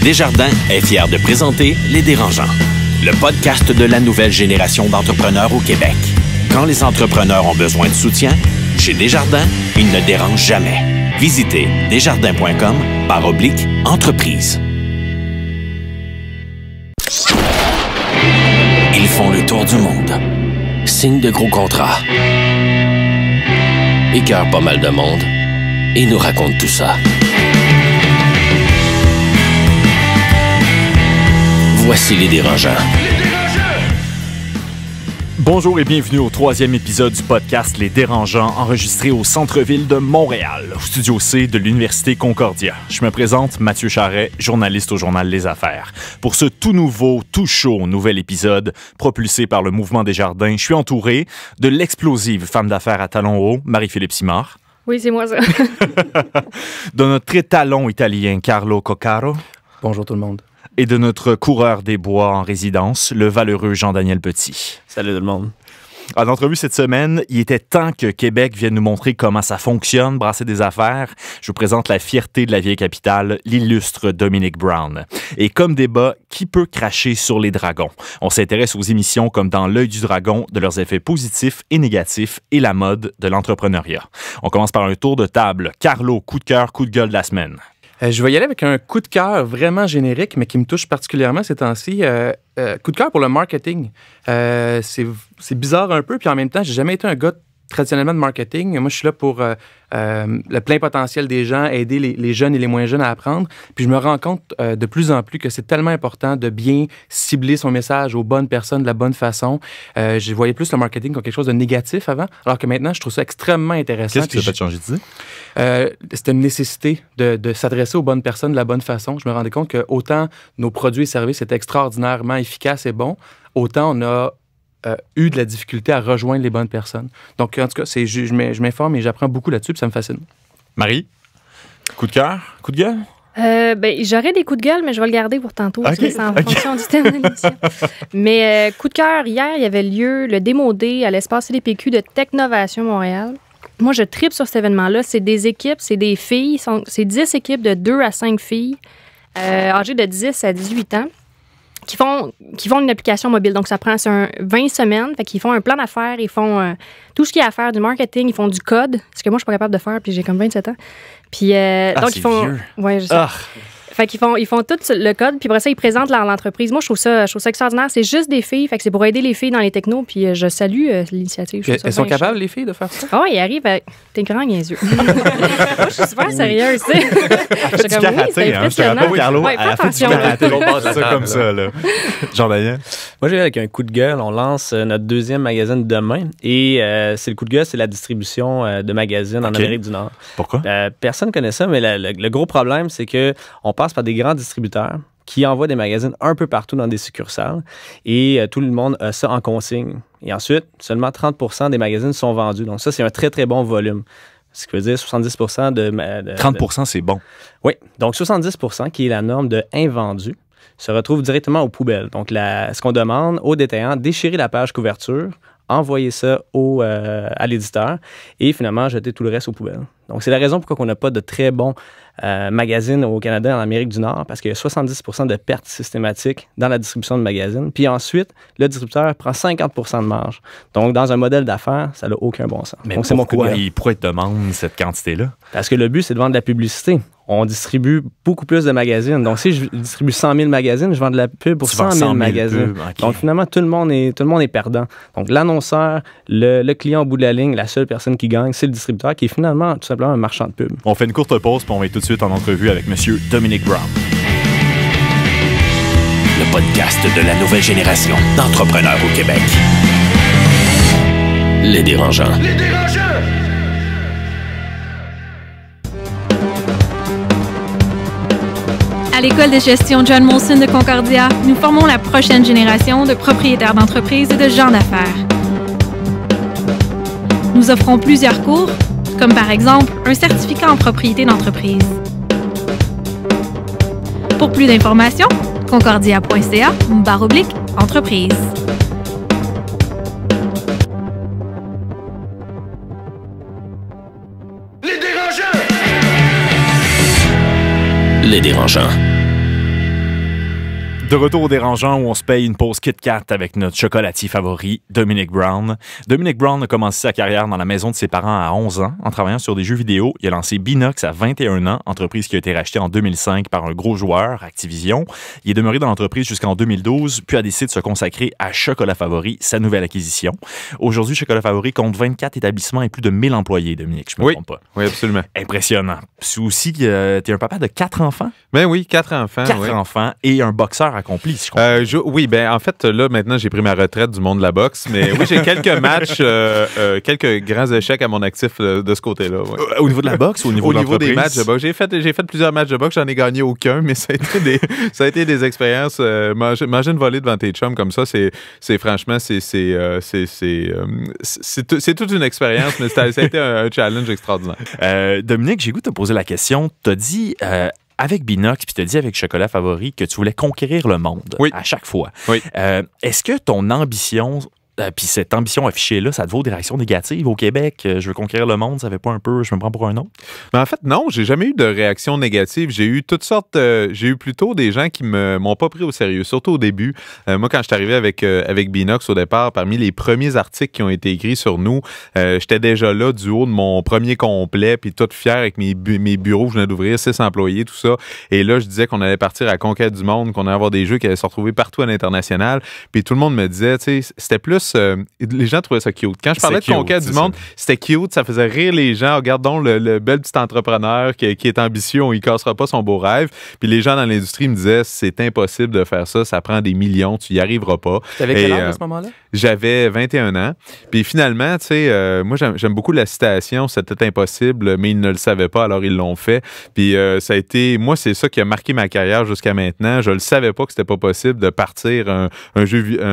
Desjardins est fier de présenter Les Dérangeants, le podcast de la nouvelle génération d'entrepreneurs au Québec. Quand les entrepreneurs ont besoin de soutien, chez Desjardins, ils ne dérangent jamais. Visitez desjardins.com/entreprise. Ils font le tour du monde. Signent de gros contrats. Écœurent pas mal de monde. Et nous racontent tout ça. Voici Les Dérangeants. Bonjour et bienvenue au 3e épisode du podcast Les Dérangeants, enregistré au centre-ville de Montréal, au studio C de l'Université Concordia. Je me présente, Mathieu Charret, journaliste au journal Les Affaires. Pour ce tout nouveau, tout chaud nouvel épisode, propulsé par le mouvement Desjardins, je suis entouré de l'explosive femme d'affaires à talons hauts, Marie-Philippe Simard. Oui, c'est moi ça. De notre étalon italien, Carlo Coccaro. Bonjour tout le monde. Et de notre coureur des bois en résidence, le valeureux Jean-Daniel Petit. Salut tout le monde. En entrevue cette semaine, il était temps que Québec vienne nous montrer comment ça fonctionne, brasser des affaires. Je vous présente la fierté de la vieille capitale, l'illustre Dominic Brown. Et comme débat, qui peut cracher sur les dragons? On s'intéresse aux émissions comme Dans l'œil du dragon, de leurs effets positifs et négatifs et la mode de l'entrepreneuriat. On commence par un tour de table. Carlo, coup de cœur, coup de gueule de la semaine. Je vais y aller avec un coup de cœur vraiment générique, mais qui me touche particulièrement ces temps-ci. Coup de cœur pour le marketing. C'est bizarre un peu, puis en même temps, j'ai jamais été un gars traditionnellement de marketing. Moi, je suis là pour le plein potentiel des gens, aider les jeunes et les moins jeunes à apprendre. Puis je me rends compte de plus en plus que c'est tellement important de bien cibler son message aux bonnes personnes de la bonne façon. Je voyais plus le marketing comme quelque chose de négatif avant, alors que maintenant, je trouve ça extrêmement intéressant. Qu'est-ce qui t'a fait changer d'idée? C'était une nécessité de s'adresser aux bonnes personnes de la bonne façon. Je me rendais compte que autant nos produits et services étaient extraordinairement efficaces et bons, autant on a eu de la difficulté à rejoindre les bonnes personnes. Donc, en tout cas, je m'informe et j'apprends beaucoup là-dessus, puis ça me fascine. Marie, coup de cœur, coup de gueule? J'aurais des coups de gueule, mais je vais le garder pour tantôt. Okay, c'est en fonction du thème de l'émission. Mais coup de cœur, hier, il y avait lieu le Démo Day à l'espace CDPQ de Technovation Montréal. Moi, je tripe sur cet événement-là. C'est des équipes, c'est des filles. C'est 10 équipes de 2 à 5 filles âgées de 10 à 18 ans. Qui font une application mobile. Donc, ça prend 20 semaines. Fait qu'ils font un plan d'affaires, ils font tout ce qu'il y a à faire, du marketing, ils font du code, ce que moi, je suis pas capable de faire, puis j'ai comme 27 ans. Puis, donc, ils font... Vieux. Ouais, je sais. Fait qu'ils font tout le code, puis après ça, ils présentent l'entreprise. Moi, je trouve ça extraordinaire. C'est juste des filles, fait que c'est pour aider les filles dans les technos, puis je salue l'initiative. Elles sont capables, les filles, de faire ça? Ah oui, ils arrivent avec... T'es grand niaiseux. Moi, je suis super sérieuse, tu sais. Je suis comme, oui, c'est impressionnant. Carlo, ouais, elle a fait du karaté. C'est ça comme ça, là. Jean-Daniel? Moi, j'ai avec un coup de gueule. On lance notre 2e magazine demain. Et c'est le coup de gueule, c'est la distribution de magazines en Amérique du Nord. Pourquoi? Personne ne connaît ça, mais le gros problème, c'est qu'on passe par des grands distributeurs qui envoient des magazines un peu partout dans des succursales et tout le monde a ça en consigne. Et ensuite, seulement 30% des magazines sont vendus. Donc ça, c'est un très, très bon volume. Ce qui veut dire 70% de 30%, c'est bon. Oui. Donc 70%, qui est la norme de invendus, se retrouve directement aux poubelles. Donc ce qu'on demande aux détaillants, déchirer la page couverture, envoyer ça à l'éditeur et finalement jeter tout le reste aux poubelles. Donc, c'est la raison pourquoi on n'a pas de très bons magazines au Canada et en Amérique du Nord, parce qu'il y a 70% de pertes systématiques dans la distribution de magazines. Puis ensuite, le distributeur prend 50% de marge. Donc, dans un modèle d'affaires, ça n'a aucun bon sens. Mais donc, c'est pourquoi il te demande cette quantité-là? Parce que le but, c'est de vendre de la publicité. On distribue beaucoup plus de magazines. Donc, si je distribue 100 000 magazines, je vends de la pub pour 100 000 magazines. Pubs, okay. Donc, finalement, tout le monde est perdant. Donc, l'annonceur, le client au bout de la ligne, la seule personne qui gagne, c'est le distributeur qui est finalement tout simplement un marchand de pub. On fait une courte pause, puis on va être tout de suite en entrevue avec M. Dominic Brown. Le podcast de la nouvelle génération d'entrepreneurs au Québec. Les Dérangeants. Les Dérangeants! À l'école de gestion John Molson de Concordia, nous formons la prochaine génération de propriétaires d'entreprises et de gens d'affaires. Nous offrons plusieurs cours, comme par exemple un certificat en propriété d'entreprise. Pour plus d'informations, concordia.ca/entreprise. Les Dérangeants. De retour au dérangeant où on se paye une pause Kit Kat avec notre chocolatier favori, Dominic Brown. Dominic Brown a commencé sa carrière dans la maison de ses parents à 11 ans en travaillant sur des jeux vidéo. Il a lancé Binox à 21 ans, entreprise qui a été rachetée en 2005 par un gros joueur, Activision. Il est demeuré dans l'entreprise jusqu'en 2012, puis a décidé de se consacrer à Chocolat Favori, sa nouvelle acquisition. Aujourd'hui, Chocolat Favori compte 24 établissements et plus de 1000 employés, Dominic, je me trompe pas. Oui, absolument. Impressionnant. C'est aussi, tu es un papa de 4 enfants? Ben oui, 4 enfants. 4 enfants et un boxeur accompli, si je comprends. Oui, ben en fait, là, maintenant, j'ai pris ma retraite du monde de la boxe, mais oui, j'ai quelques matchs, quelques grands échecs à mon actif de ce côté-là. Ouais. Au niveau de la boxe ou au niveau de l'entreprise? Au niveau des matchs de boxe. J'ai fait plusieurs matchs de boxe, j'en ai gagné aucun, mais ça a été des expériences. Manger une volée devant tes chums comme ça, c'est franchement, c'est toute une expérience, mais ça a été un challenge extraordinaire. Dominic, j'ai goût de te poser la question. Tu as dit... avec Binox, puis tu as dit avec Chocolat Favori que tu voulais conquérir le monde à chaque fois. Oui. Est-ce que ton ambition, puis cette ambition affichée-là, ça te vaut des réactions négatives au Québec? Je veux conquérir le monde, ça fait pas un peu, je me prends pour un autre? Mais en fait, non, j'ai jamais eu de réactions négatives. J'ai eu toutes sortes, j'ai eu plutôt des gens qui m'ont pas pris au sérieux, surtout au début. Moi, quand je suis arrivé avec Binox au départ, parmi les premiers articles qui ont été écrits sur nous, j'étais déjà là du haut de mon premier complet, puis tout fier avec mes bureaux que je venais d'ouvrir, 6 employés, tout ça. Et là, je disais qu'on allait partir à la conquête du monde, qu'on allait avoir des jeux qui allaient se retrouver partout à l'international. Puis tout le monde me disait, tu sais, c'était plus... les gens trouvaient ça cute. Quand je parlais de conquête du monde, c'était cute, ça faisait rire les gens. Regardons le bel petit entrepreneur qui est ambitieux, il cassera pas son beau rêve. Puis les gens dans l'industrie me disaient, c'est impossible de faire ça, ça prend des millions, tu y arriveras pas. T'avais quel âge à ce moment-là? J'avais 21 ans. Puis finalement, tu sais, moi j'aime beaucoup la citation, c'était impossible, mais ils ne le savaient pas, alors ils l'ont fait. Puis ça a été, moi c'est ça qui a marqué ma carrière jusqu'à maintenant. Je le savais pas que c'était pas possible de partir un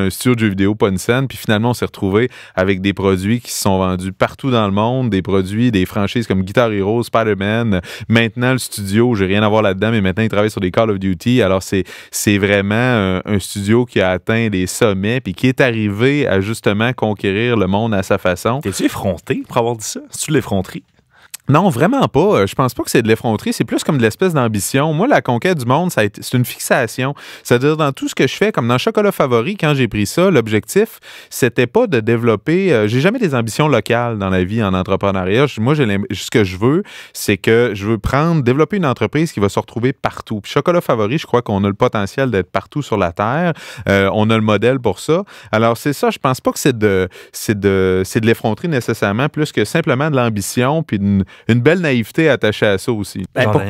studio de jeux vidéo, pas une scène. Puis finalement, on s'est retrouvé avec des produits qui se sont vendus partout dans le monde, des produits, des franchises comme Guitar Hero, Spider-Man. Maintenant, le studio, j'ai rien à voir là-dedans, mais maintenant, il travaille sur des Call of Duty. Alors, c'est vraiment un studio qui a atteint les sommets puis qui est arrivé à justement conquérir le monde à sa façon. T'es-tu effronté pour avoir dit ça? C'est-tu de l'effronterie? Non, vraiment pas. Je pense pas que c'est de l'effronterie. C'est plus comme de l'espèce d'ambition. Moi, la conquête du monde, c'est une fixation. C'est-à-dire, dans tout ce que je fais, comme dans Chocolat Favori, quand j'ai pris ça, l'objectif, c'était pas de développer... j'ai jamais des ambitions locales dans la vie, en entrepreneuriat. Moi, ce que je veux, c'est que je veux développer une entreprise qui va se retrouver partout. Puis Chocolat Favori, je crois qu'on a le potentiel d'être partout sur la Terre. On a le modèle pour ça. Alors, c'est ça. Je pense pas que c'est de l'effronterie nécessairement, plus que simplement de l'ambition, puis une belle naïveté attachée à ça aussi.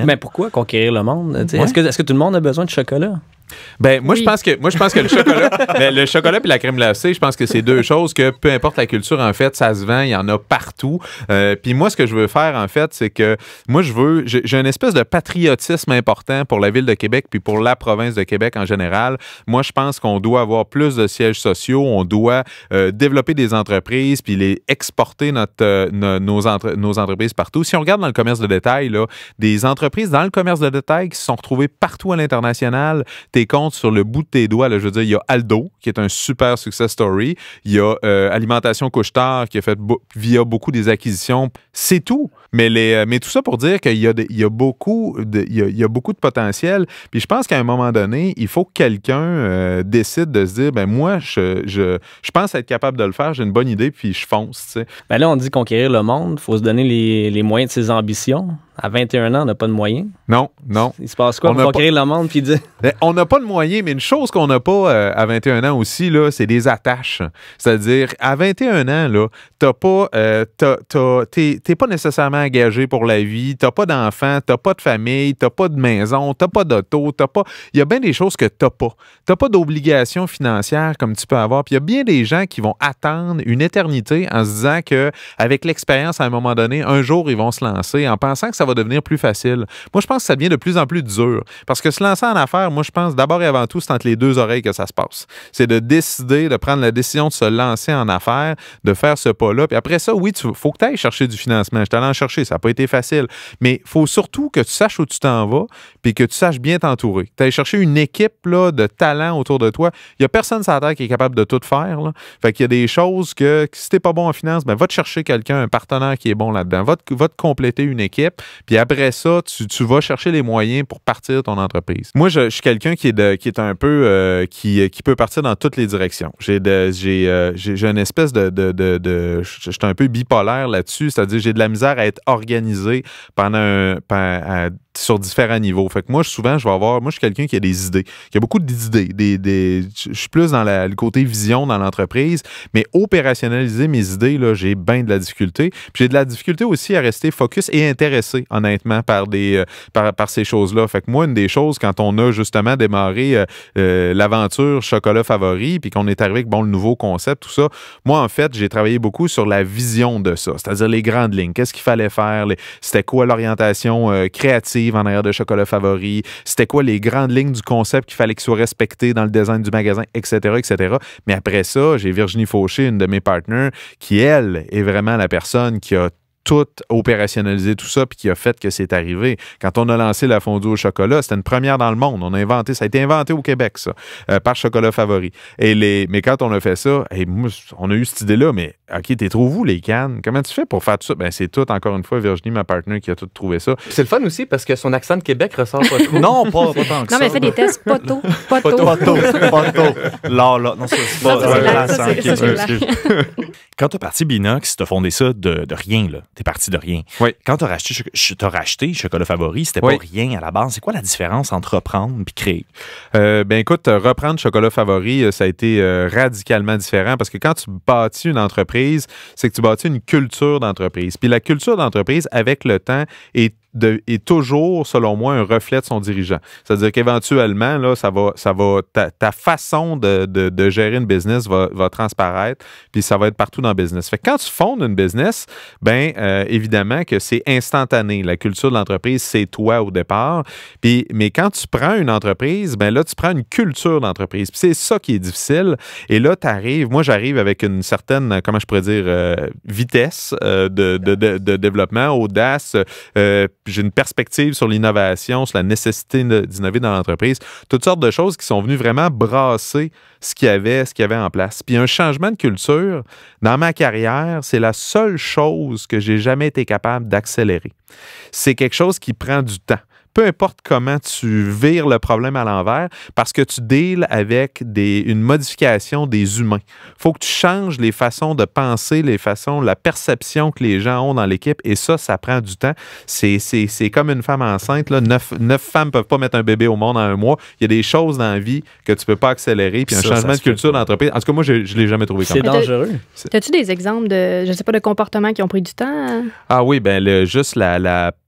Mais pourquoi conquérir le monde? Est-ce que tout le monde a besoin de chocolat? Ben, moi, je pense que le chocolat et la crème glacée, je pense que c'est deux choses que, peu importe la culture, en fait, ça se vend, il y en a partout. Puis moi, ce que je veux faire, en fait, c'est que moi, j'ai une espèce de patriotisme important pour la Ville de Québec puis pour la province de Québec en général. Moi, je pense qu'on doit avoir plus de sièges sociaux, on doit développer des entreprises puis les exporter nos entreprises partout. Si on regarde dans le commerce de détail, là, des entreprises dans le commerce de détail qui se sont retrouvées partout à l'international, tes comptes sur le bout de tes doigts. Là, je veux dire, il y a Aldo, qui est un super success story. Il y a Alimentation Couche-Tard, qui a fait via beaucoup des acquisitions. C'est tout. Mais tout ça pour dire qu'il y a beaucoup de potentiel. Puis je pense qu'à un moment donné, il faut que quelqu'un décide de se dire, ben moi, je pense être capable de le faire, j'ai une bonne idée, puis je fonce. T'sais. Ben là, on dit conquérir le monde, il faut se donner les moyens de ses ambitions. À 21 ans, on n'a pas de moyens. Non. Il se passe quoi pour conquérir le monde puis dire... On n'a pas de moyens, mais une chose qu'on n'a pas à 21 ans aussi, là, c'est des attaches. C'est-à-dire, à 21 ans, là, t'es pas nécessairement engagé pour la vie, t'as pas d'enfants, t'as pas de famille, t'as pas de maison, t'as pas d'auto, il y a bien des choses que t'as pas. T'as pas d'obligations financières comme tu peux avoir. Puis il y a bien des gens qui vont attendre une éternité en se disant qu'avec l'expérience, à un moment donné, un jour, ils vont se lancer en pensant que ça va devenir plus facile. Moi, je pense que ça devient de plus en plus dur. Parce que se lancer en affaires, moi, je pense d'abord et avant tout, c'est entre les deux oreilles que ça se passe. C'est de décider, de prendre la décision de se lancer en affaires, de faire ce pas-là. Puis après ça, oui, faut que tu ailles chercher du financement. Je t'allais en chercher, ça n'a pas été facile. Mais il faut surtout que tu saches où tu t'en vas puis que tu saches bien t'entourer. Tu ailles chercher une équipe là, de talent autour de toi. Il n'y a personne sur la terre qui est capable de tout faire. Là. Fait qu'il y a des choses que si tu n'es pas bon en finance, ben, va te chercher quelqu'un, un partenaire qui est bon là-dedans. Va te compléter une équipe. Puis après ça, tu vas chercher les moyens pour partir ton entreprise. Moi, je suis quelqu'un qui est un peu qui peut partir dans toutes les directions. J'ai une espèce je suis un peu bipolaire là-dessus, c'est-à-dire j'ai de la misère à être organisé sur différents niveaux. Fait que moi, souvent, je suis quelqu'un qui a des idées, qui a beaucoup d'idées. Je suis plus dans le côté vision dans l'entreprise, mais opérationnaliser mes idées, là, j'ai bien de la difficulté. Puis j'ai de la difficulté aussi à rester focus et intéressé, honnêtement, par ces choses-là. Fait que moi, une des choses, quand on a justement démarré l'aventure Chocolat Favori, puis qu'on est arrivé avec le nouveau concept, tout ça, moi, en fait, j'ai travaillé beaucoup sur la vision de ça, c'est-à-dire les grandes lignes. Qu'est-ce qu'il fallait faire? C'était quoi l'orientation créative en arrière de Chocolat Favori, c'était quoi les grandes lignes du concept qu'il fallait qu'il soit respecté dans le design du magasin, etc., etc. Mais après ça, j'ai Virginie Fauché, une de mes partenaires, qui, elle, est vraiment la personne qui a tout opérationnalisé tout ça puis qui a fait que c'est arrivé. Quand on a lancé la fondue au chocolat, c'était une première dans le monde. Ça a été inventé au Québec, ça, par Chocolat Favori. Mais quand on a fait ça, moi, on a eu cette idée-là, mais OK, t'es trop où les cannes? Comment tu fais pour faire tout ça? Ben, c'est tout, encore une fois, Virginie, ma partenaire, qui a tout trouvé ça. C'est le fun aussi parce que son accent de Québec ressort pas trop. Non, pas tant que ça. Non, mais elle fait des tests poteaux. Là. Non, c'est pas Quand t'as parti Binox, t'as fondé ça de rien, là. T'es parti de rien. Oui. Quand t'as racheté Chocolat Favori, c'était pas rien à la base. C'est quoi la différence entre reprendre et créer? Ben écoute, reprendre Chocolat Favori, ça a été radicalement différent parce que quand tu bâtis une entreprise, c'est que tu bâtis une culture d'entreprise. Puis la culture d'entreprise, avec le temps, est toujours, selon moi, un reflet de son dirigeant. C'est-à-dire qu'éventuellement, là, ta façon de gérer une business va transparaître, puis ça va être partout dans le business. Fait que quand tu fondes une business, ben évidemment que c'est instantané. La culture de l'entreprise, c'est toi au départ. Mais quand tu prends une entreprise, ben là, tu prends une culture d'entreprise. Puis c'est ça qui est difficile. Et là, moi, j'arrive avec une certaine, comment je pourrais dire, vitesse de développement, audace, j'ai une perspective sur l'innovation, sur la nécessité d'innover dans l'entreprise, toutes sortes de choses qui sont venues vraiment brasser ce qu'il y avait en place. Puis un changement de culture, dans ma carrière, c'est la seule chose que j'ai jamais été capable d'accélérer. C'est quelque chose qui prend du temps. Peu importe comment tu vires le problème à l'envers, parce que tu deals avec une modification des humains. Il faut que tu changes les façons de penser, la perception que les gens ont dans l'équipe, et ça prend du temps. C'est comme une femme enceinte. Là. 9 femmes ne peuvent pas mettre un bébé au monde en un mois. Il y a des choses dans la vie que tu ne peux pas accélérer, puis un changement de culture d'entreprise. En tout cas, moi, je ne l'ai jamais trouvé comme ça. C'est dangereux. As-tu des exemples de comportements qui ont pris du temps? Ah oui, bien, juste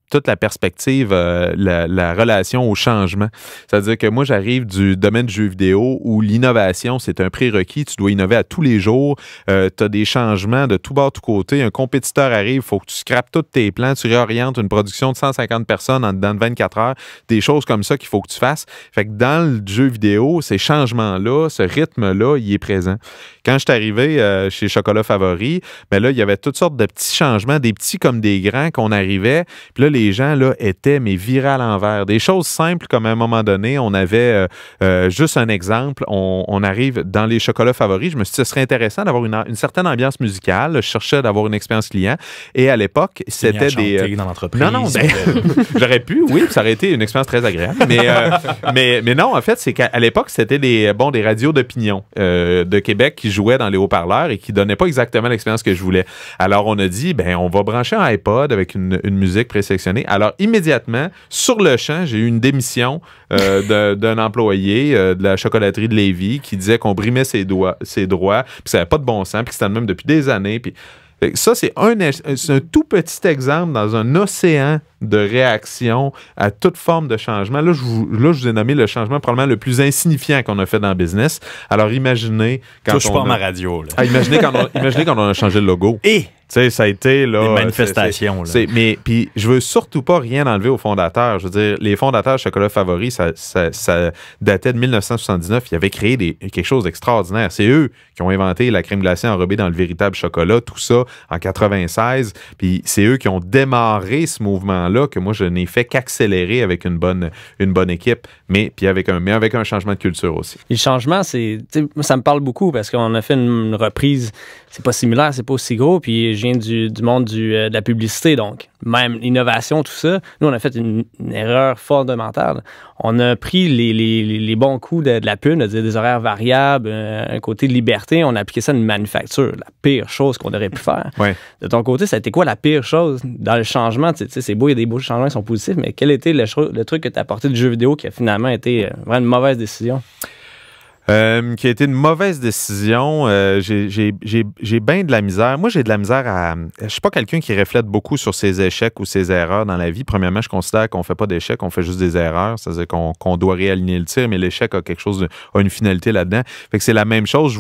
toute la perspective, la relation au changement. C'est-à-dire que moi, j'arrive du domaine du jeu vidéo où l'innovation, c'est un prérequis. Tu dois innover à tous les jours. Tu as des changements de tout bord, tout côté. Un compétiteur arrive, il faut que tu scrapes tous tes plans. Tu réorientes une production de 150 personnes dans 24 heures. Des choses comme ça qu'il faut que tu fasses. Fait que dans le jeu vidéo, ces changements-là, ce rythme-là, il est présent. Quand je suis arrivé chez Chocolat Favori, ben là, il y avait toutes sortes de petits changements, des petits comme des grands qu'on arrivait. Puis là, les gens là, étaient virés à l'envers. Des choses simples comme à un moment donné, on avait juste un exemple, on arrive dans les chocolats favoris, je me suis dit ce serait intéressant d'avoir une certaine ambiance musicale, je cherchais d'avoir une expérience client et à l'époque, c'était des... dans l'entreprise. Non, j'aurais pu, oui, ça aurait été une expérience très agréable, mais non, en fait, c'est qu'à l'époque, c'était des radios d'opinion de Québec qui jouaient dans les haut-parleurs et qui donnaient pas exactement l'expérience que je voulais. Alors, on a dit, on va brancher un iPod avec une musique présélectionnée. Alors, immédiatement, sur le champ, j'ai eu une démission d'un employé de la chocolaterie de Lévis qui disait qu'on brimait ses droits, puis ça n'avait pas de bon sens, puis que c'était le même depuis des années. Puis ça, c'est un tout petit exemple dans un océan de réaction à toute forme de changement. Là, je vous ai nommé le changement probablement le plus insignifiant qu'on a fait dans le business. Alors, imaginez quand touche pas à ma radio. Là. Imaginez quand on a changé le logo. Et tu sais, ça a été là, des manifestations. Mais puis je veux surtout pas rien enlever aux fondateurs. Je veux dire, les fondateurs de Chocolat Favori, ça datait de 1979. Ils avaient créé quelque chose d'extraordinaire. C'est eux qui ont inventé la crème glacée enrobée dans le véritable chocolat, tout ça en 96. Puis c'est eux qui ont démarré ce mouvement-là que moi je n'ai fait qu'accélérer avec une bonne équipe, mais avec un changement de culture aussi. Et le changement, ça me parle beaucoup parce qu'on a fait une reprise. C'est pas similaire, c'est pas aussi gros. Puis je viens du monde de la publicité, donc même l'innovation, tout ça. Nous, on a fait une erreur fondamentale. On a pris les bons coups de la pub, des horaires variables, un côté de liberté. On a appliqué ça à une manufacture. La pire chose qu'on aurait pu faire. Ouais. De ton côté, ça a été quoi la pire chose dans le changement? Tu sais, c'est beau, il y a des beaux changements qui sont positifs, mais quel était le truc que tu as apporté du jeu vidéo qui a finalement été vraiment une mauvaise décision? Qui a été une mauvaise décision. J'ai bien de la misère. Moi, j'ai de la misère à... Je suis pas quelqu'un qui reflète beaucoup sur ses échecs ou ses erreurs dans la vie. Premièrement, je considère qu'on fait pas d'échecs, on fait juste des erreurs. C'est-à-dire qu'on doit réaligner le tir, mais l'échec a quelque chose, a une finalité là-dedans. Fait que c'est la même chose.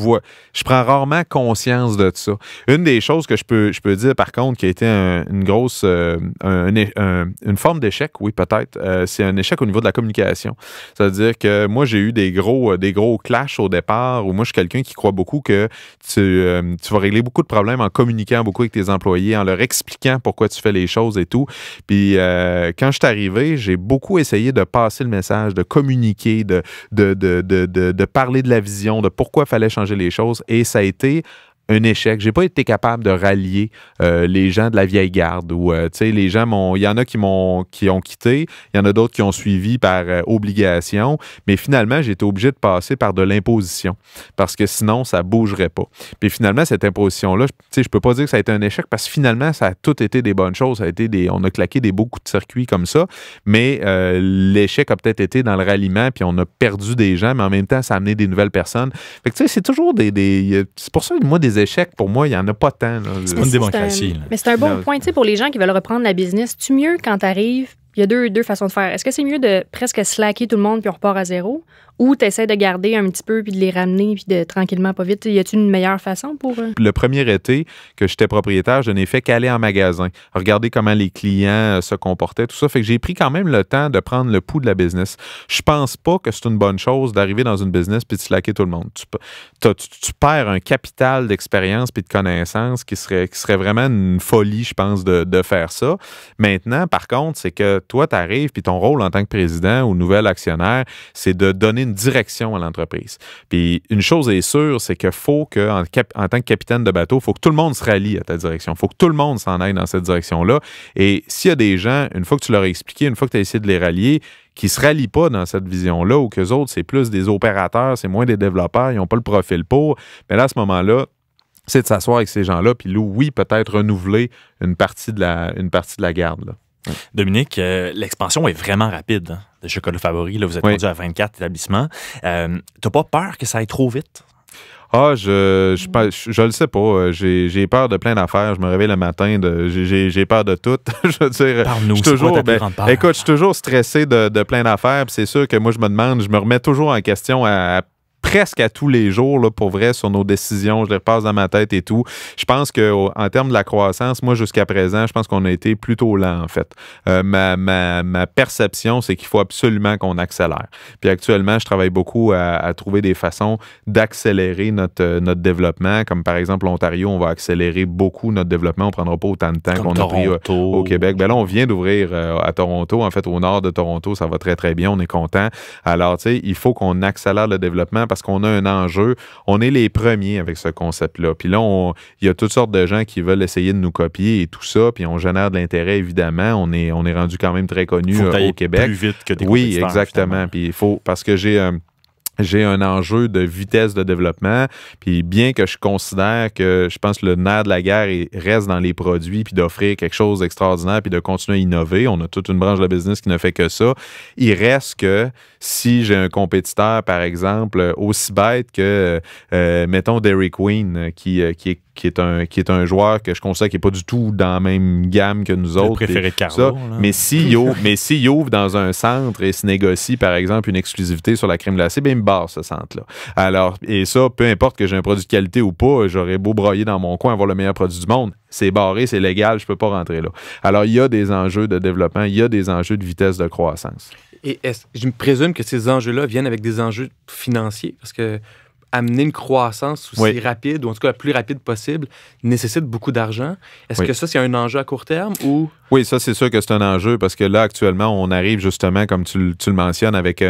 Je prends rarement conscience de ça. Une des choses que je peux dire, par contre, qui a été une grosse... une forme d'échec, oui, peut-être, c'est un échec au niveau de la communication. C'est-à-dire que moi, j'ai eu des gros clashs au départ, où moi, je suis quelqu'un qui croit beaucoup que tu vas régler beaucoup de problèmes en communiquant beaucoup avec tes employés, en leur expliquant pourquoi tu fais les choses et tout. Puis, quand je suis arrivé, j'ai beaucoup essayé de passer le message, de communiquer, de parler de la vision, de pourquoi il fallait changer les choses. Et ça a été un échec. J'ai pas été capable de rallier les gens de la vieille garde ou tu sais, les gens il y en a qui ont quitté, il y en a d'autres qui ont suivi par obligation, mais finalement, j'ai été obligé de passer par de l'imposition parce que sinon, ça bougerait pas. Puis finalement, cette imposition-là, tu sais, je peux pas dire que ça a été un échec parce que finalement, ça a tout été des bonnes choses, on a claqué des beaux coups de circuit comme ça, mais l'échec a peut-être été dans le ralliement, puis on a perdu des gens, mais en même temps, ça a amené des nouvelles personnes. Fait que tu sais, c'est toujours c'est pour ça que moi, des échecs, pour moi, il n'y en a pas tant. C'est pas une démocratie. Mais c'est un bon point, tu sais, pour les gens qui veulent reprendre la business. Tu mieux quand tu arrives, il y a deux façons de faire. Est-ce que c'est mieux de presque slacker tout le monde puis on repart à zéro? Ou tu essaies de garder un petit peu puis de les ramener puis de tranquillement, pas vite? Y a-t-il une meilleure façon pour... Le premier été que j'étais propriétaire, je n'ai fait qu'aller en magasin, regarder comment les clients se comportaient, tout ça. Fait que j'ai pris quand même le temps de prendre le pouls de la business. Je pense pas que c'est une bonne chose d'arriver dans une business puis de slacker tout le monde. Tu perds un capital d'expérience puis de connaissances qui serait vraiment une folie, je pense, de faire ça. Maintenant, par contre, c'est que toi, tu arrives puis ton rôle en tant que président ou nouvel actionnaire, c'est de donner une direction à l'entreprise. Puis une chose est sûre, c'est qu'il faut que, en tant que capitaine de bateau, il faut que tout le monde se rallie à ta direction. Il faut que tout le monde s'en aille dans cette direction-là. Et s'il y a des gens, une fois que tu leur as expliqué, une fois que tu as essayé de les rallier, qui ne se rallient pas dans cette vision-là, ou qu'eux autres, c'est plus des opérateurs, c'est moins des développeurs, ils n'ont pas le profil pour, mais là, à ce moment-là, c'est de s'asseoir avec ces gens-là, puis là, oui, peut-être renouveler une partie de la garde, là. Dominique, l'expansion est vraiment rapide, hein, de Chocolat Favori. Là, vous êtes rendu à 24 établissements. T'as pas peur que ça aille trop vite? Ah, je le sais pas. J'ai peur de plein d'affaires. Je me réveille le matin, j'ai peur de tout. Je veux dire, parle-nous, écoute, je suis toujours stressé de plein d'affaires. C'est sûr que moi, je me remets toujours en question presque à tous les jours, là, pour vrai, sur nos décisions. Je les repasse dans ma tête et tout. Je pense qu'en termes de la croissance, moi, jusqu'à présent, je pense qu'on a été plutôt lent, en fait. Ma perception, c'est qu'il faut absolument qu'on accélère. Puis actuellement, je travaille beaucoup à trouver des façons d'accélérer notre développement. Comme par exemple, l'Ontario, on va accélérer beaucoup notre développement. On ne prendra pas autant de temps qu'on a pris au Québec. Ben là, on vient d'ouvrir à Toronto. En fait, au nord de Toronto, ça va très, très bien. On est content. Alors, tu sais, il faut qu'on accélère le développement parce qu'on a un enjeu. On est les premiers avec ce concept-là. Puis là, il y a toutes sortes de gens qui veulent essayer de nous copier et tout ça. Puis on génère de l'intérêt, évidemment. On est rendu quand même très connu au Québec. Plus vite que des Oui, exactement. Puis il faut, parce que j'ai un enjeu de vitesse de développement, puis bien que je considère que je pense que le nerf de la guerre reste dans les produits, puis d'offrir quelque chose d'extraordinaire, puis de continuer à innover. On a toute une branche de business qui ne fait que ça. Il reste que si j'ai un compétiteur, par exemple, aussi bête que, mettons, Dairy Queen, qui est un joueur que je considère qui n'est pas du tout dans la même gamme que nous autres. Le préféré de Carlo. Mais s'il ouvre dans un centre et se négocie, par exemple, une exclusivité sur la crème glacée, bien, il me barre ce centre-là. Alors, et ça, peu importe que j'ai un produit de qualité ou pas, j'aurais beau broyer dans mon coin, avoir le meilleur produit du monde. C'est barré, c'est légal, je peux pas rentrer là. Alors, il y a des enjeux de développement, il y a des enjeux de vitesse de croissance. Et je me présume que ces enjeux-là viennent avec des enjeux financiers, parce que amener une croissance aussi rapide, ou en tout cas la plus rapide possible, nécessite beaucoup d'argent. Est-ce que ça, c'est un enjeu à court terme ou... Oui, ça, c'est sûr que c'est un enjeu parce que là, actuellement, on arrive justement, comme tu le mentionnes, avec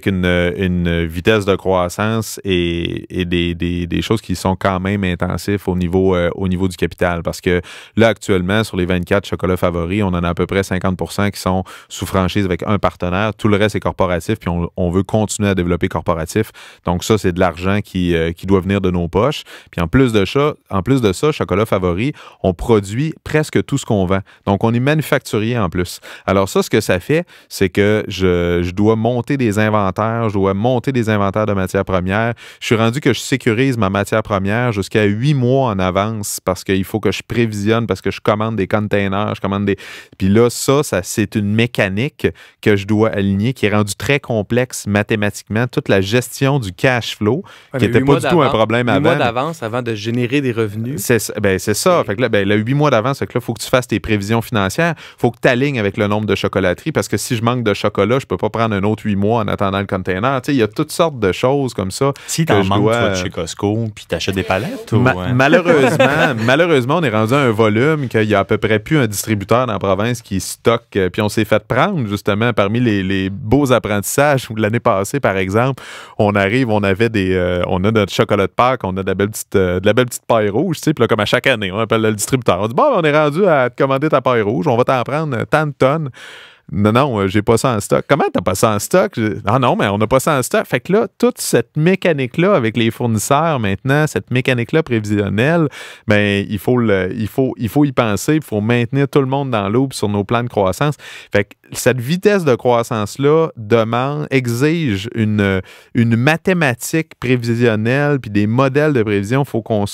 une vitesse de croissance et des choses qui sont quand même intensives au niveau du capital. Parce que là, actuellement, sur les 24 chocolats favoris, on en a à peu près 50% qui sont sous franchise avec un partenaire. Tout le reste est corporatif, puis on veut continuer à développer corporatif. Donc ça, c'est de l'argent qui doit venir de nos poches. Puis en plus de ça, Chocolat Favori, on produit presque tout ce qu'on vend. Donc on est manufacturier en plus. Alors ça, ce que ça fait, c'est que je dois monter des inventaires, de matières premières. Je suis rendu que je sécurise ma matière première jusqu'à 8 mois en avance parce qu'il faut que je prévisionne, parce que je commande des containers, Puis là, ça, c'est une mécanique que je dois aligner qui est rendue très complexe mathématiquement. Toute la gestion du cash flow, qui n'était pas du tout un problème avant. 8 mois d'avance avant de générer des revenus. C'est ça. Fait que là, le 8 mois d'avance, c'est que là, il faut que tu fasses tes prévisions financières. Il faut que tu alignes avec le nombre de chocolateries parce que si je manque de chocolat, je peux pas prendre un autre 8 mois en attendant le container. Tu sais, il y a toutes sortes de choses comme ça. Si t'en manques, tu vas chez Costco puis t'achètes des palettes? Malheureusement, on est rendu à un volume qu'il y a à peu près plus un distributeur dans la province qui stocke. Puis on s'est fait prendre, justement, parmi les beaux apprentissages où l'année passée, par exemple, on a notre chocolat de Pâques, on a de la belle petite paille rouge, tu sais, puis là, comme à chaque année, on appelle le distributeur. On dit, bon, on est rendu à te commander ta paille rouge, on va t'en prendre tant de tonnes. Non, j'ai pas ça en stock. Comment t'as pas ça en stock? Non, mais on n'a pas ça en stock. Fait que là, toute cette mécanique-là avec les fournisseurs maintenant, cette mécanique-là prévisionnelle, ben il faut y penser, il faut maintenir tout le monde dans l'eau sur nos plans de croissance. Fait que cette vitesse de croissance-là exige une mathématique prévisionnelle puis des modèles de prévision. Faut qu'on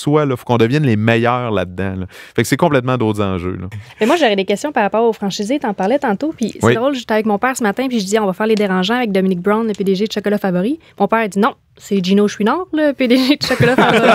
devienne les meilleurs là-dedans. Là. Fait que c'est complètement d'autres enjeux. Là. Mais moi, j'aurais des questions par rapport aux franchisés. T'en parlais tantôt, puis c'est drôle, j'étais avec mon père ce matin, puis je disais, on va faire les dérangeants avec Dominic Brown, le PDG de Chocolat Favori. Mon père a dit non. C'est Gino Chouinard, le PDG de Chocolat Favori.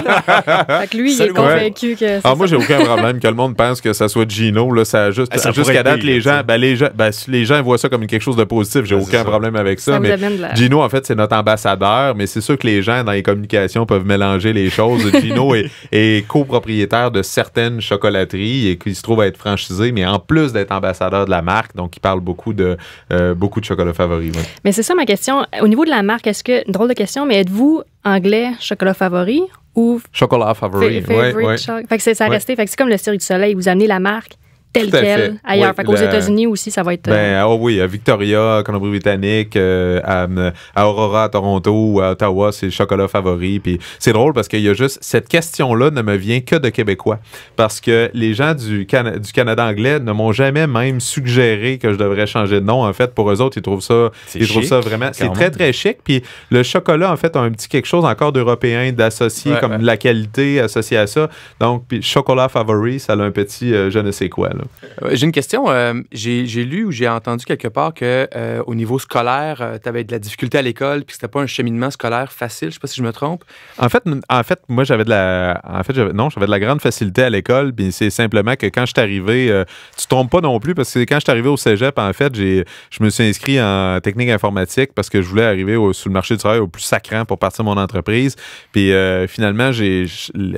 Fait que lui, il est convaincu que c'est moi, j'ai aucun problème que le monde pense que ça soit Gino. Là, jusqu'à date, les gens voient ça comme quelque chose de positif. J'ai aucun problème avec ça. Mais Gino, en fait, c'est notre ambassadeur. Mais c'est sûr que les gens, dans les communications, peuvent mélanger les choses. Gino est copropriétaire de certaines chocolateries et qui se trouve à être franchisé, mais en plus d'être ambassadeur de la marque. Donc, il parle beaucoup de Chocolat Favori. Ouais. Mais c'est ça ma question. Au niveau de la marque, drôle de question, mais êtes-vous anglais Chocolat Favori ou Chocolat Favori? Oui. Fait que ça a resté. Fait que c'est comme le Cirque du Soleil. Vous amenez la marque telle quelle ailleurs. Fait qu'aux États-Unis aussi, ça va être... à Victoria, Colombie-Britannique, à Aurora, à Toronto ou à Ottawa, c'est le Chocolat Favori. Puis c'est drôle parce qu'il y a juste... Cette question-là ne me vient que de Québécois. Parce que les gens du Canada anglais ne m'ont jamais même suggéré que je devrais changer de nom. En fait, pour eux autres, ils trouvent ça vraiment... C'est très, très chic. Puis le chocolat, en fait, a un petit quelque chose encore d'européen, d'associé, comme la qualité associée à ça. Donc, puis Chocolat Favori, ça a un petit je ne sais quoi, là. J'ai une question. J'ai lu ou j'ai entendu quelque part que au niveau scolaire, tu avais de la difficulté à l'école puis que c'était pas un cheminement scolaire facile. Je sais pas si je me trompe. En fait, moi, j'avais de la grande facilité à l'école. Puis c'est simplement que quand je suis arrivé, tu te trompes pas non plus parce que quand je suis arrivé au cégep, en fait, je me suis inscrit en technique informatique parce que je voulais arriver sur le marché du travail au plus sacrant pour partir mon entreprise. Puis finalement,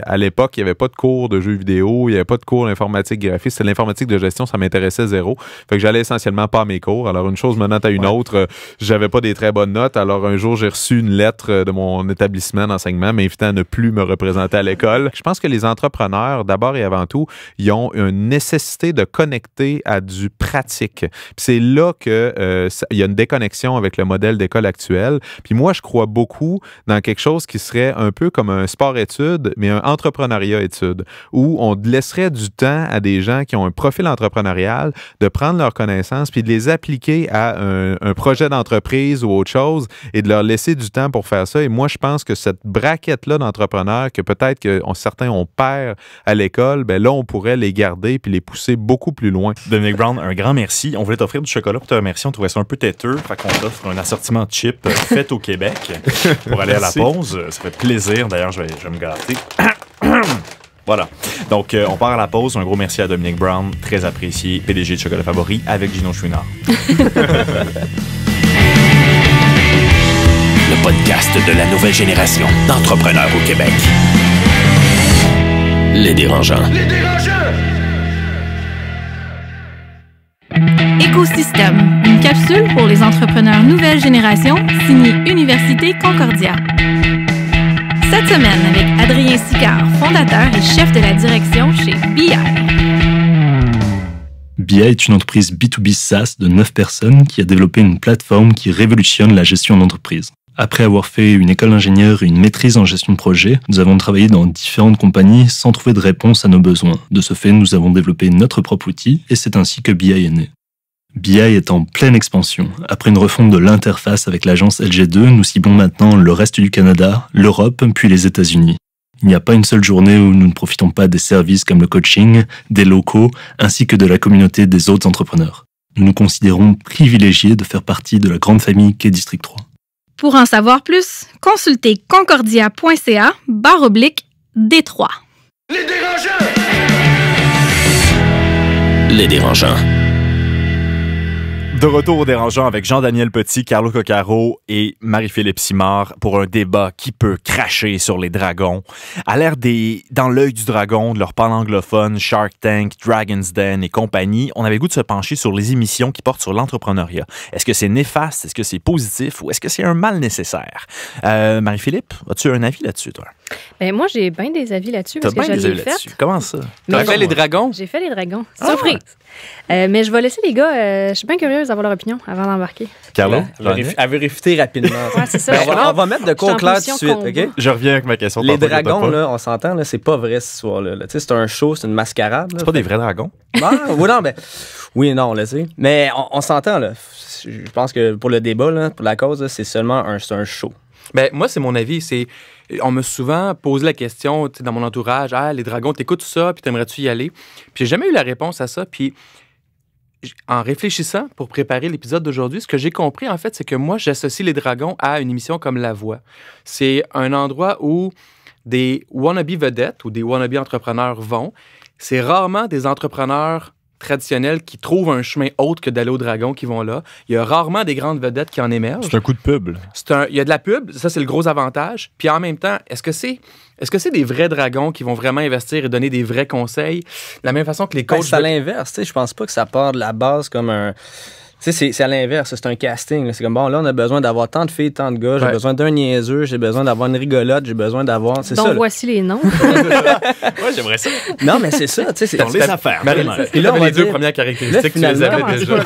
à l'époque, il n'y avait pas de cours de jeux vidéo, il n'y avait pas de cours d'informatique graphique. C'était l'informatique de gestion, ça m'intéressait zéro. Fait que j'allais essentiellement pas à mes cours. Alors, une chose menant à une autre, j'avais pas des très bonnes notes. Alors, un jour, j'ai reçu une lettre de mon établissement d'enseignement m'invitant à ne plus me représenter à l'école. Je pense que les entrepreneurs, d'abord et avant tout, ils ont une nécessité de connecter à du pratique. Puis c'est là que il y a une déconnexion avec le modèle d'école actuel. Puis moi, je crois beaucoup dans quelque chose qui serait un peu comme un sport-études, mais un entrepreneuriat-études, où on laisserait du temps à des gens qui ont un profil entrepreneurial, de prendre leurs connaissances puis de les appliquer à un projet d'entreprise ou autre chose et de leur laisser du temps pour faire ça. Et moi, je pense que cette braquette-là d'entrepreneurs que peut-être que certains on perd à l'école, ben là, on pourrait les garder puis les pousser beaucoup plus loin. Dominic Brown, un grand merci. On voulait t'offrir du chocolat pour te remercier. On trouvait ça un peu têteux. Fait qu'on t'offre un assortiment de chips fait au Québec pour aller à la pause. Ça fait plaisir. D'ailleurs, je vais me gâter. Voilà. Donc, on part à la pause. Un gros merci à Dominic Brown, très apprécié, PDG de Chocolat Favori, avec Gino Chouinard. Le podcast podcast de la nouvelle génération d'entrepreneurs au Québec. Les Dérangeants. Écosystème, une capsule pour les entrepreneurs nouvelle génération, signée Université Concordia. Cette semaine, avec Adrien Sicard, fondateur et chef de la direction chez BI. BI est une entreprise B2B SaaS de 9 personnes qui a développé une plateforme qui révolutionne la gestion d'entreprise. Après avoir fait une école d'ingénieur et une maîtrise en gestion de projet, nous avons travaillé dans différentes compagnies sans trouver de réponse à nos besoins. De ce fait, nous avons développé notre propre outil et c'est ainsi que BI est né. BI est en pleine expansion. Après une refonte de l'interface avec l'agence LG2, nous ciblons maintenant le reste du Canada, l'Europe, puis les États-Unis. Il n'y a pas une seule journée où nous ne profitons pas des services comme le coaching, des locaux, ainsi que de la communauté des autres entrepreneurs. Nous nous considérons privilégiés de faire partie de la grande famille qu'est District 3. Pour en savoir plus, consultez concordia.ca/D3. Les Dérangeants! Les Dérangeants. De retour aux Dérangeants avec Jean-Daniel Petit, Carlo Coccaro et Marie-Philippe Simard pour un débat qui peut cracher sur les dragons. À l'ère dans l'œil du dragon, de leur pan anglophone, Shark Tank, Dragon's Den et compagnie, on avait le goût de se pencher sur les émissions qui portent sur l'entrepreneuriat. Est-ce que c'est néfaste? Est-ce que c'est positif? Ou est-ce que c'est un mal nécessaire? Marie-Philippe, as-tu un avis là-dessus, toi? Ben moi, j'ai bien des avis là-dessus. T'as parce bien que des je avis l'ai fait. là-dessus. Comment ça? T'as fait les dragons? J'ai fait les dragons. Surprise! Mais je vais laisser les gars, je suis bien curieuse d'avoir leur opinion avant d'embarquer. Carlo? À vérifier rapidement. Ouais, c'est ça. On va mettre de quoi au clair tout de suite, OK? Je reviens avec ma question. Les dragons, là, on s'entend, là, c'est pas vrai cette histoire-là. Tu sais, c'est un show, c'est une mascarade. C'est pas des vrais dragons? Oui et non, là, tu sais. Mais on s'entend, là. Je pense que pour le débat, là, pour la cause, là, c'est seulement un show. Ben, moi, c'est mon avis. On m'a souvent posé la question dans mon entourage, les dragons, t'écoutes ça, puis t'aimerais-tu y aller? Puis j'ai jamais eu la réponse à ça. Puis en réfléchissant pour préparer l'épisode d'aujourd'hui, ce que j'ai compris, en fait, c'est que moi, j'associe les dragons à une émission comme La Voix. C'est un endroit où des wannabe vedettes ou des wannabe entrepreneurs vont. C'est rarement des entrepreneurs traditionnels qui trouvent un chemin autre que d'aller au dragon qui vont là. Il y a rarement des grandes vedettes qui en émergent. C'est un coup de pub. Il y a de la pub, ça c'est le gros avantage. Puis en même temps, est-ce que c'est des vrais dragons qui vont vraiment investir et donner des vrais conseils? De la même façon que les coachs... C'est à l'inverse. Je pense pas que ça part de la base comme un... C'est à l'inverse, c'est un casting. Là. C'est comme, bon, là, on a besoin d'avoir tant de filles, tant de gars, j'ai besoin d'un niaiseux, j'ai besoin d'avoir une rigolote, j'ai besoin d'avoir... C'est donc, ça, voici les noms. Ouais, j'aimerais ça. Non, mais c'est ça, tu sais. Dans les affaires. Et là, on les deux premières caractéristiques, tu les avais déjà.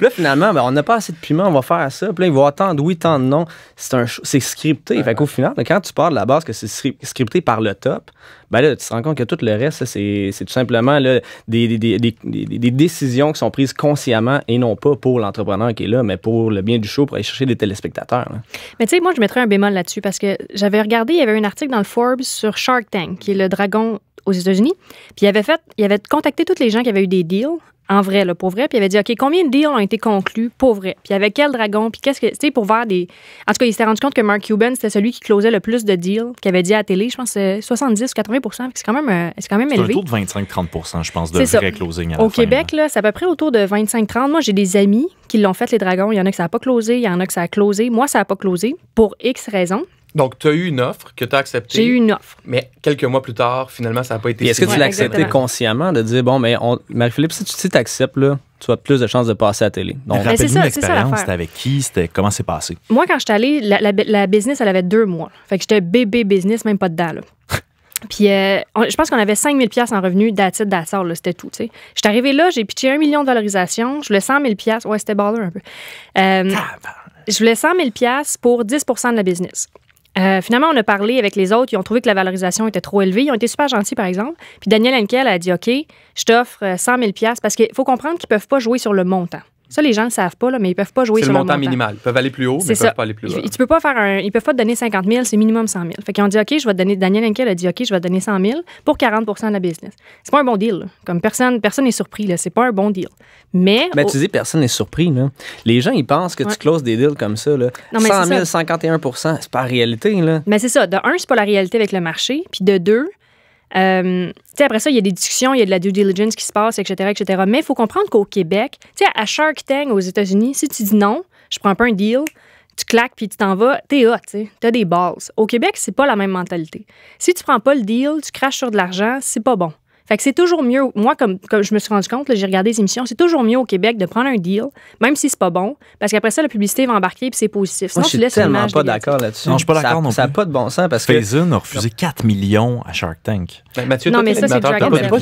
Là, finalement, on n'a pas assez de piment, on va faire ça. Puis là, il va y avoir tant de oui, tant de non. C'est scripté. Fait qu'au final, quand tu pars de la base que c'est scripté par le top, ben là, tu te rends compte que tout le reste, ça, c'est tout simplement là, des décisions qui sont prises consciemment et non pas pour l'entrepreneur qui est là, mais pour le bien du show, pour aller chercher des téléspectateurs. Là. Mais tu sais, moi, je mettrais un bémol là-dessus parce que j'avais regardé, il y avait un article dans le Forbes sur Shark Tank, qui est le dragon aux États-Unis. Puis il avait contacté tous les gens qui avaient eu des deals, en vrai, là, pour vrai. Puis il avait dit, OK, combien de deals ont été conclus pour vrai? Puis avec quel dragon? Puis qu'est-ce que, tu sais, pour voir des... En tout cas, il s'était rendu compte que Mark Cuban, c'était celui qui closait le plus de deals, qui avait dit à la télé, je pense, 70 ou 80 %. C'est quand même C'est élevé. un taux de 25-30 % je pense, de C'est vrai ça. closing à la Au fin, Québec, là, c'est à peu près autour de 25-30. Moi, j'ai des amis qui l'ont fait, les dragons. Il y en a que ça n'a pas closé, il y en a que ça a closé. Moi, ça n'a pas closé pour X raisons. Donc, tu as eu une offre que tu as acceptée. J'ai eu une offre. Mais quelques mois plus tard, finalement, ça n'a pas été... Et est-ce que tu l'as accepté exactement. consciemment de dire, bon, mais Marie-Philippe, si tu acceptes, là, tu as plus de chances de passer à la télé. Donc, Ben, c'est rappelle-nous ça l'expérience. l'affaire. C'était avec qui? Comment c'est passé? Moi, quand je suis allée, la business, elle avait 2 mois. Fait que j'étais bébé business, même pas dedans, là. Puis, je pense qu'on avait 5 000 $ en revenus, d'attard, là, c'était tout, tu sais. J'étais arrivée là, j'ai pitché 1 million de valorisation, je voulais 100 000 $. Ouais, c'était baller un peu. Je voulais 100 000 $ pour 10 % de la business. Finalement, on a parlé avec les autres. Ils ont trouvé que la valorisation était trop élevée. Ils ont été super gentils, par exemple. Puis Daniel Henkel a dit, OK, je t'offre 100 000 $ parce qu'il faut comprendre qu'ils ne peuvent pas jouer sur le montant. Ça, les gens ne le savent pas, là, mais ils ne peuvent pas jouer sur le montant. C'est le montant minimal. Ils peuvent aller plus haut, mais ils ne peuvent pas aller plus bas. Tu peux pas faire ils peuvent pas te donner 50 000, c'est minimum 100 000. Fait qu'ils ont dit, OK, je vais te donner... Daniel Henkel a dit, OK, je vais te donner 100 000 pour 40 % de la business. C'est pas un bon deal, là. Comme personne n'est surpris, là. C'est pas un bon deal. Mais tu dis, personne n'est surpris, là. Les gens, ils pensent que tu closes des deals comme ça, là. Non, mais 100 000, c'est ça. 51 %, c'est pas la réalité, là. Mais c'est ça. De un, c'est pas la réalité avec le marché. Puis de deux, tu sais, après ça, il y a des discussions, il y a de la due diligence qui se passe, etc., etc. Mais il faut comprendre qu'au Québec, tu sais, à Shark Tank aux États-Unis, si tu dis non, je prends pas un deal, tu claques puis tu t'en vas, t'es hot, t'as des balls. Au Québec, c'est pas la même mentalité. Si tu prends pas le deal, tu craches sur de l'argent, c'est pas bon. Fait que c'est toujours mieux, moi, comme je me suis rendu compte, là, j'ai regardé les émissions, c'est toujours mieux au Québec de prendre un deal, même si c'est pas bon, parce qu'après ça, la publicité va embarquer puis c'est positif. Sinon, moi, je suis tellement pas d'accord là-dessus. Non, je suis pas d'accord non plus. Ça n'a pas de bon sens parce que... FaZe a refusé 4 millions à Shark Tank. Ben, Mathieu, non, mais ça, c'est Dragon Ball.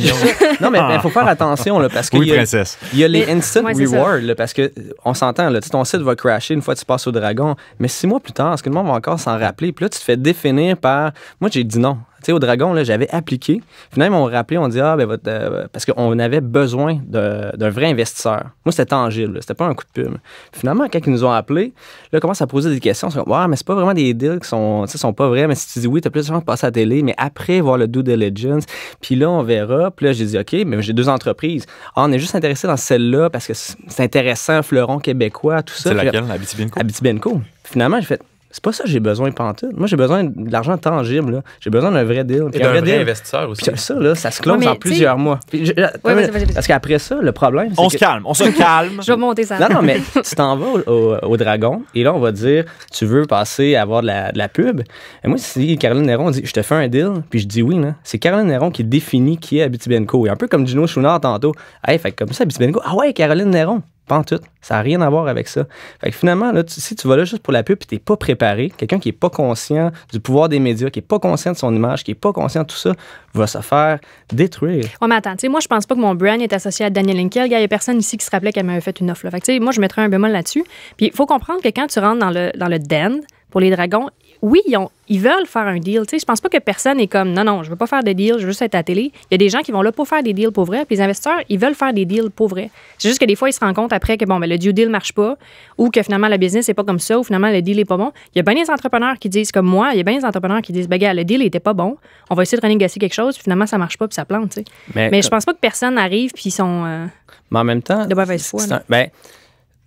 Non, mais il faut faire attention, là, parce que oui, princesse. Il y a les instant rewards, là, parce que on s'entend, là, ton site va crasher une fois que tu passes au Dragon, mais 6 mois plus tard, est-ce que le monde va encore s'en rappeler? Puis là, tu te fais définir par... Moi, j'ai dit non. Tu sais, au Dragon, là, j'avais appliqué. Finalement, ils m'ont rappelé, on dit, parce qu'on avait besoin d'un vrai investisseur. Moi, c'était tangible, c'était pas un coup de pub. Puis finalement, quand ils nous ont appelés, là, ils commencent à poser des questions. Ils sont comme, ouais, mais c'est pas vraiment des deals qui sont pas vrais. Mais si tu dis oui, t'as plus de chance de passer à la télé, mais après, voir le due diligence. Puis là, on verra. Puis là, j'ai dit, OK, mais j'ai 2 entreprises. Ah, on est juste intéressé dans celle-là parce que c'est intéressant, fleuron québécois, tout ça. C'est laquelle, Abitibi-Inco? Abitibi-Inco. Finalement, j'ai fait, c'est pas ça que j'ai besoin pantoute. Moi, j'ai besoin de l'argent tangible. Là. J'ai besoin d'un vrai deal. Et d'un vrai investisseur aussi. Puis ça, là, ça se close en plusieurs mois. Vas-y. Parce qu'après ça, le problème, c'est on se calme. Je vais monter ça. Non, mais tu t'en vas au Dragon et là, on va dire, tu veux passer à avoir de la pub. Et moi, si Caroline Néron dit, je te fais un deal, puis je dis oui, là, c'est Caroline Néron qui définit qui est Abitibi-Inco. Et un peu comme Gino Chouinard tantôt. Hey, fait comme ça, Abitibi-Inco. Ah ouais, Caroline Néron. Pas en tout. Ça n'a rien à voir avec ça. Fait que finalement, là, si tu vas là juste pour la pub et tu n'es pas préparé, quelqu'un qui n'est pas conscient du pouvoir des médias, qui n'est pas conscient de son image, qui n'est pas conscient de tout ça, va se faire détruire. Ouais, mais attends, tu sais, moi, je pense pas que mon brand est associé à Daniel Henkel. Il y a personne ici qui se rappelait qu'elle m'avait fait une offre. Là. Fait que, tu sais, moi, je mettrais un bémol là-dessus. Puis il faut comprendre que quand tu rentres dans le den pour les Dragons, oui, ils veulent faire un deal. Je pense pas que personne est comme non, je veux pas faire de deal, je veux juste être à la télé. Il y a des gens qui vont là pour faire des deals pour vrai, puis les investisseurs, ils veulent faire des deals pour vrai. C'est juste que des fois, ils se rendent compte après que le due deal marche pas, ou que finalement, le business n'est pas comme ça, ou finalement, le deal est pas bon. Il y a bien des entrepreneurs qui disent comme moi, il y a bien des entrepreneurs qui disent, gars, le deal était pas bon, on va essayer de renégocier quelque chose, puis finalement, ça marche pas, puis ça plante. Mais je pense pas que personne arrive, puis ils sont mais en même temps, de mauvaise foi.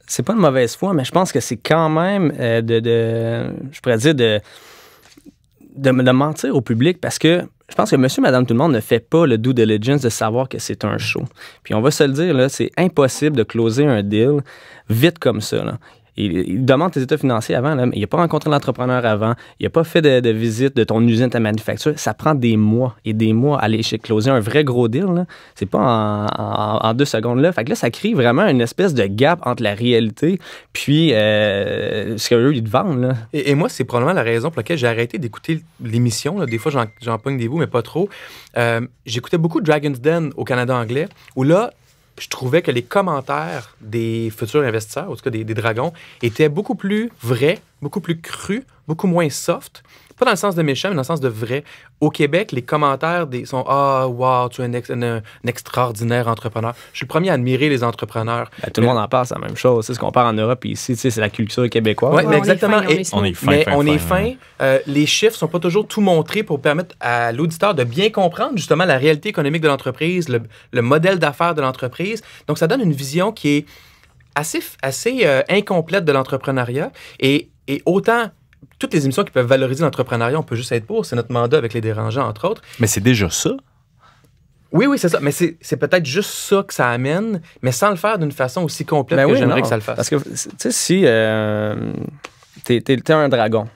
C'est pas de mauvaise foi, mais je pense que c'est quand même je pourrais dire de mentir au public parce que je pense que monsieur, madame, tout le monde ne fait pas le due diligence de savoir que c'est un show. Puis on va se le dire, là, c'est impossible de closer un deal vite comme ça, là. Il demande tes états financiers avant, là, mais il n'a pas rencontré l'entrepreneur avant, il n'a pas fait de visite de ton usine, ta manufacture. Ça prend des mois et des mois à aller closer un vrai gros deal. Là. C'est pas en 2 secondes là. Fait que là, ça crée vraiment une espèce de gap entre la réalité puis ce qu'eux, ils te vendent. Là. Et moi, c'est probablement la raison pour laquelle j'ai arrêté d'écouter l'émission. Là. Des fois, j'en pogne des bouts, mais pas trop. J'écoutais beaucoup Dragon's Den au Canada anglais, où là, je trouvais que les commentaires des futurs investisseurs, en tout cas des dragons, étaient beaucoup plus vrais, beaucoup plus crus, beaucoup moins soft. Pas dans le sens de méchant, mais dans le sens de vrai. Au Québec, les commentaires sont « Ah, wow, tu es un extraordinaire entrepreneur. » Je suis le premier à admirer les entrepreneurs. Tout le monde en parle, c'est la même chose. C'est ce qu'on parle en Europe et ici, c'est la culture québécoise. Oui, mais exactement. On est fin. Les chiffres ne sont pas toujours tout montrés pour permettre à l'auditeur de bien comprendre justement la réalité économique de l'entreprise, le modèle d'affaires de l'entreprise. Donc, ça donne une vision qui est assez incomplète de l'entrepreneuriat. Et autant... Toutes les émissions qui peuvent valoriser l'entrepreneuriat, on peut juste être pour. C'est notre mandat avec Les Dérangeants, entre autres. Mais c'est déjà ça. Oui, c'est ça. Mais c'est peut-être juste ça que ça amène, mais sans le faire d'une façon aussi complète que j'aimerais que ça le fasse. Parce que, tu sais, si t'es un dragon,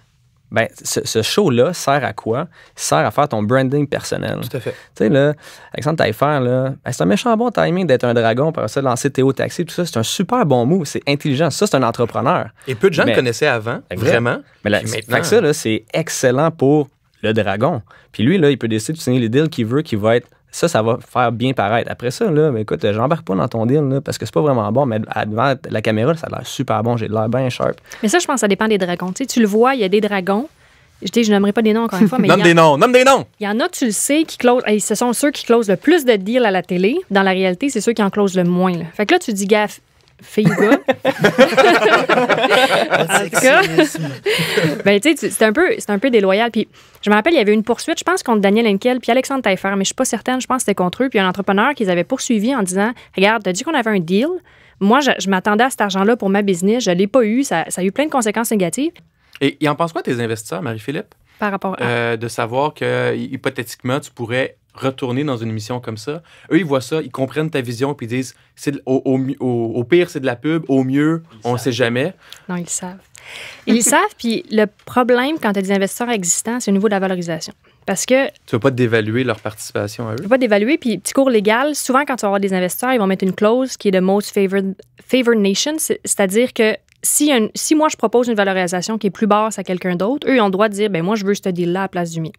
ben, ce show-là sert à quoi? Il sert à faire ton branding personnel. Tout à fait. Tu sais, là, Alexandre Taillefer, là, ben, c'est un méchant bon timing d'être un dragon, par ça, lancer Théo Taxi, tout ça. C'est un super bon move. C'est intelligent. Ça, c'est un entrepreneur. Et peu de gens le connaissaient avant, vraiment. Mais là, fait que ça, là, c'est excellent pour le dragon. Puis lui, là, il peut décider de signer les deals qu'il veut, qui va être. Ça va faire bien paraître. Après ça, là, ben, écoute, j'embarque pas dans ton deal là, parce que c'est pas vraiment bon, mais devant la caméra, ça a l'air super bon. J'ai l'air bien sharp. Mais ça, je pense que ça dépend des dragons. Tu sais, tu le vois, il y a des dragons. Je nommerai pas des noms encore une fois, mais nomme des noms! Il y en a, tu le sais, qui closent. Ce sont ceux qui closent le plus de deals à la télé. Dans la réalité, c'est ceux qui en closent le moins. Là. Fait que là, tu dis, gaffe, fille ou gars. En tout cas, ben, tu sais, c'est un peu déloyal. Puis, je me rappelle, il y avait une poursuite, je pense, contre Daniel Henkel puis Alexandre Taillefer, mais je suis pas certaine, je pense que c'était contre eux. Puis, un entrepreneur qu'ils avaient poursuivi en disant, regarde, t'as dit qu'on avait un deal. Moi, je m'attendais à cet argent-là pour ma business. Je l'ai pas eu. Ça a eu plein de conséquences négatives. Et en penses quoi tes investisseurs, Marie-Philippe? Par rapport à... de savoir que, hypothétiquement, tu pourrais retourner dans une émission comme ça. Eux, ils voient ça, ils comprennent ta vision, puis ils disent, au pire, c'est de la pub, au mieux, on ne sait jamais. Non, ils le savent. Ils le savent, puis le problème quand tu as des investisseurs existants, c'est au niveau de la valorisation. Parce que... Tu ne veux pas dévaluer leur participation à eux. Tu ne veux pas dévaluer, puis petit cours légal, souvent quand tu vas avoir des investisseurs, ils vont mettre une clause qui est de Most Favored Nation, c'est-à-dire que si moi, je propose une valorisation qui est plus basse à quelqu'un d'autre, eux, ils ont le droit de dire, ben moi, je veux ce deal-là à la place du mien.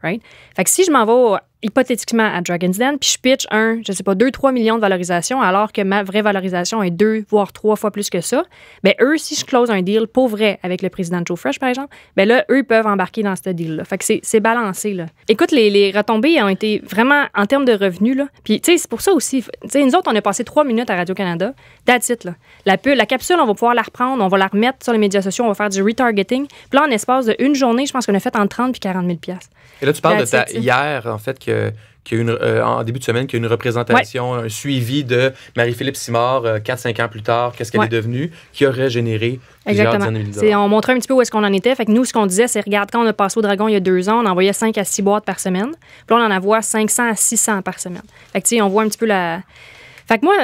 Right? Fait que si je m'en vais hypothétiquement à Dragon's Den, puis je pitch 2-3 millions de valorisation, alors que ma vraie valorisation est 2, voire 3 fois plus que ça, ben eux, si je close un deal pour vrai avec le président de Joe Fresh, par exemple, ben là, eux, ils peuvent embarquer dans ce deal-là. Fait que c'est balancé, là. Écoute, les retombées ont été vraiment, en termes de revenus, là, puis tu sais, c'est pour ça aussi, tu sais, nous autres, on a passé 3 minutes à Radio-Canada, that's it, là. La capsule, on va pouvoir la reprendre, on va la remettre sur les médias sociaux, on va faire du retargeting, puis là, en espace de une journée, je pense qu'on a fait entre 30 et 40 000 $. Et là, tu parles hier, en fait, en début de semaine, qu'il y a une représentation, un suivi de Marie-Philippe Simard, 4-5 ans plus tard, qu'est-ce qu'elle est devenue, qui aurait généré plusieurs dizaines de milliers de dollars. On montrait un petit peu où est-ce qu'on en était. Fait que nous, ce qu'on disait, c'est, regarde, quand on a passé au Dragon il y a 2 ans, on envoyait 5 à 6 boîtes par semaine. Puis là, on en envoie 500 à 600 par semaine. Fait que, tu sais, on voit un petit peu la... Fait que moi,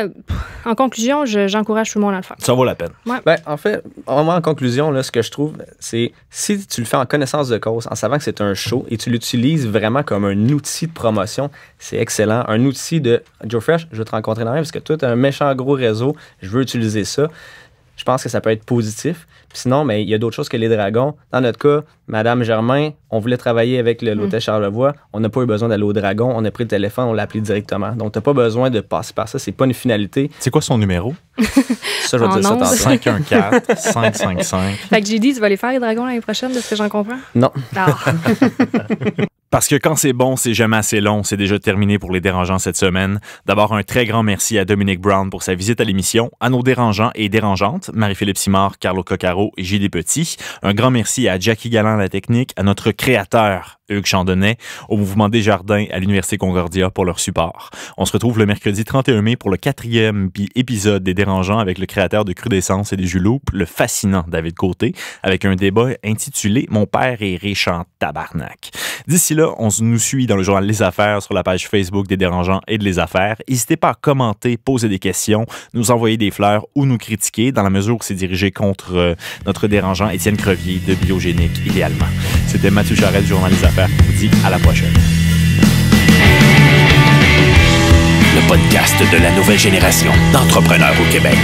en conclusion, j'encourage tout le monde à le faire. Ça vaut la peine. Ouais. Ben, en fait, en conclusion, là, ce que je trouve, c'est si tu le fais en connaissance de cause, en savant que c'est un show et tu l'utilises vraiment comme un outil de promotion, c'est excellent. Un outil de Joe Fresh, je veux te rencontrer dans rien parce que toi, tu as un méchant gros réseau, je veux utiliser ça. Je pense que ça peut être positif. Puis sinon, mais il y a d'autres choses que les dragons. Dans notre cas, Madame Germain, on voulait travailler avec l'hôtel Charlevoix. On n'a pas eu besoin d'aller au Dragon. On a pris le téléphone, on l'a appelé directement. Donc, tu n'as pas besoin de passer par ça. C'est pas une finalité. C'est quoi son numéro? Ça, je vais te dire ça tantôt. 514-555. Fait que j'ai dit, tu vas aller faire les dragons l'année prochaine, de ce que j'en comprends? Non. Parce que quand c'est bon, c'est jamais assez long. C'est déjà terminé pour les dérangeants cette semaine. D'abord, un très grand merci à Dominic Brown pour sa visite à l'émission, à nos dérangeants et dérangeantes, Marie-Philippe Simard, Carlo Coccaro et J.D. Petit. Un grand merci à Jackie Galland à la technique, à notre créateur, Hugues Chandonnet, au Mouvement Desjardins à l'Université Concordia pour leur support. On se retrouve le mercredi 31 mai pour le 4e épisode des Dérangeants avec le créateur de Crudescence et des Jus Loup, le fascinant David Côté, avec un débat intitulé « Mon père est riche en tabarnak ». D'ici là, on nous suit dans le journal Les Affaires sur la page Facebook des Dérangeants et de Les Affaires. N'hésitez pas à commenter, poser des questions, nous envoyer des fleurs ou nous critiquer dans la mesure où c'est dirigé contre notre dérangeant Étienne Crevier de Biogénique, idéalement. C'était Mathieu Charette du journal Les Affaires. Je vous dis à la prochaine. Le podcast de la nouvelle génération d'entrepreneurs au Québec.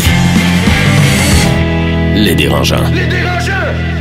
Les Dérangeants. Les Dérangeants!